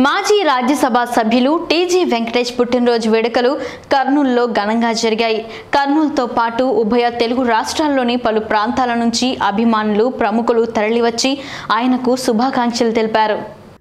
మాజీ రాజ్యసభ సభ్యులు టీజీ వెంకటేష్ పుట్టినరోజు వేడుకలు కర్నూలులో ఘనంగా జరిగాయి. కర్నూలుతో పాటు ఉభయ తెలుగు రాష్ట్రాల్లోని పలు ప్రాంతాల నుంచి అభిమానులు, ప్రముఖులు తరలివచ్చి ఆయనకు శుభాకాంక్షలు తెలిపారు.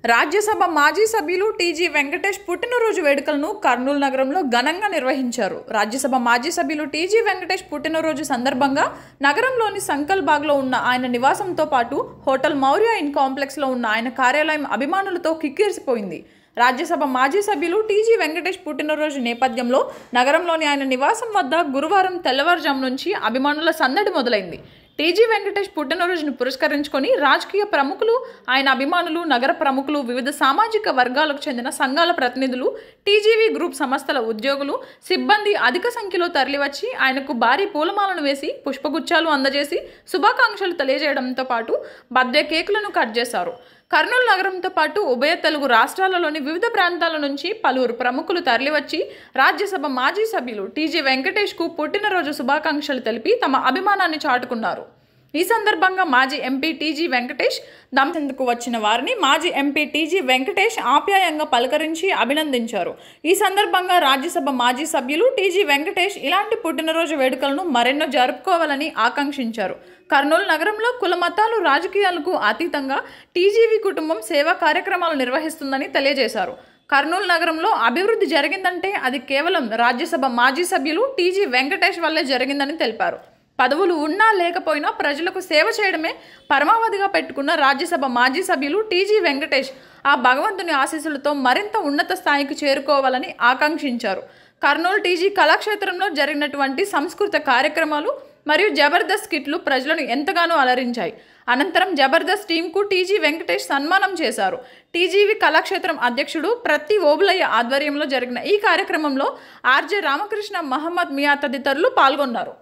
రాజ్యసభ మాజీ సభ్యులు టీజీ వెంకటేష్ పుట్టినరోజు వేడుకలను కర్నూలు నగరంలో ఘనంగా నిర్వహించారు. రాజ్యసభ మాజీ సభ్యులు టీజీ వెంకటేష్ పుట్టినరోజు సందర్భంగా నగరంలోని సంకల్ బాగ్లో ఉన్న ఆయన నివాసంతో పాటు హోటల్ మౌర్య ఇన్ కాంప్లెక్స్లో ఉన్న ఆయన కార్యాలయం అభిమానులతో కిక్కిరిసిపోయింది. రాజ్యసభ మాజీ సభ్యులు టీజీ వెంకటేష్ పుట్టినరోజు నేపథ్యంలో నగరంలోని ఆయన నివాసం వద్ద గురువారం తెల్లవారుజాము నుంచి అభిమానుల సందడి మొదలైంది. టీజీ వెంకటేష్ పుట్టినరోజును పురస్కరించుకొని రాజకీయ ప్రముఖులు, ఆయన అభిమానులు, నగర ప్రముఖులు, వివిధ సామాజిక వర్గాలకు చెందిన సంఘాల ప్రతినిధులు, టీజీవీ గ్రూప్ సంస్థల ఉద్యోగులు, సిబ్బంది అధిక సంఖ్యలో తరలివచ్చి ఆయనకు భారీ పూలమాలను వేసి పుష్పగుచ్చాలు అందజేసి శుభాకాంక్షలు తెలియజేయడంతో పాటు బర్త్డే కేకులను కట్ చేశారు. కర్నూలు నగరంతో పాటు ఉభయ తెలుగు రాష్ట్రాలలోని వివిధ ప్రాంతాల నుంచి పలువురు ప్రముఖులు తరలివచ్చి రాజ్యసభ మాజీ సభ్యులు టీజీ వెంకటేష్కు పుట్టినరోజు శుభాకాంక్షలు తెలిపి తమ అభిమానాన్ని చాటుకున్నారు. ఈ సందర్భంగా మాజీ ఎంపీ టీజీ వెంకటేష్ దంపతులకు వచ్చిన వారిని మాజీ ఎంపీ టీజీ వెంకటేష్ ఆప్యాయంగా పలకరించి అభినందించారు. ఈ సందర్భంగా రాజ్యసభ మాజీ సభ్యులు టీజీ వెంకటేష్ ఇలాంటి పుట్టినరోజు వేడుకలను మరెన్నో జరుపుకోవాలని ఆకాంక్షించారు. కర్నూలు నగరంలో కుల మతాలు, రాజకీయాలకు అతీతంగా టీజీవీ కుటుంబం సేవా కార్యక్రమాలు నిర్వహిస్తుందని తెలియజేశారు. కర్నూలు నగరంలో అభివృద్ధి జరిగిందంటే అది కేవలం రాజ్యసభ మాజీ సభ్యులు టీజీ వెంకటేష్ వల్లే జరిగిందని తెలిపారు. పదవులు ఉన్నా లేకపోయినా ప్రజలకు సేవ చేయడమే పరమావధిగా పెట్టుకున్న రాజ్యసభ మాజీ సభ్యులు టీజీ వెంకటేష్ ఆ భగవంతుని ఆశీస్సులతో మరింత ఉన్నత స్థాయికి చేరుకోవాలని ఆకాంక్షించారు. కర్నూలు టీజీ కళాక్షేత్రంలో జరిగినటువంటి సంస్కృత కార్యక్రమాలు మరియు జబర్దస్త్ స్కిట్లు ప్రజలను ఎంతగానో అలరించాయి. అనంతరం జబర్దస్త్ టీంకు టీజీ వెంకటేష్ సన్మానం చేశారు. టీజీవీ కళాక్షేత్రం అధ్యక్షుడు ప్రతి ఓబులయ్య ఆధ్వర్యంలో జరిగిన ఈ కార్యక్రమంలో ఆర్జే రామకృష్ణ, మహమ్మద్ మియా తదితరులు పాల్గొన్నారు.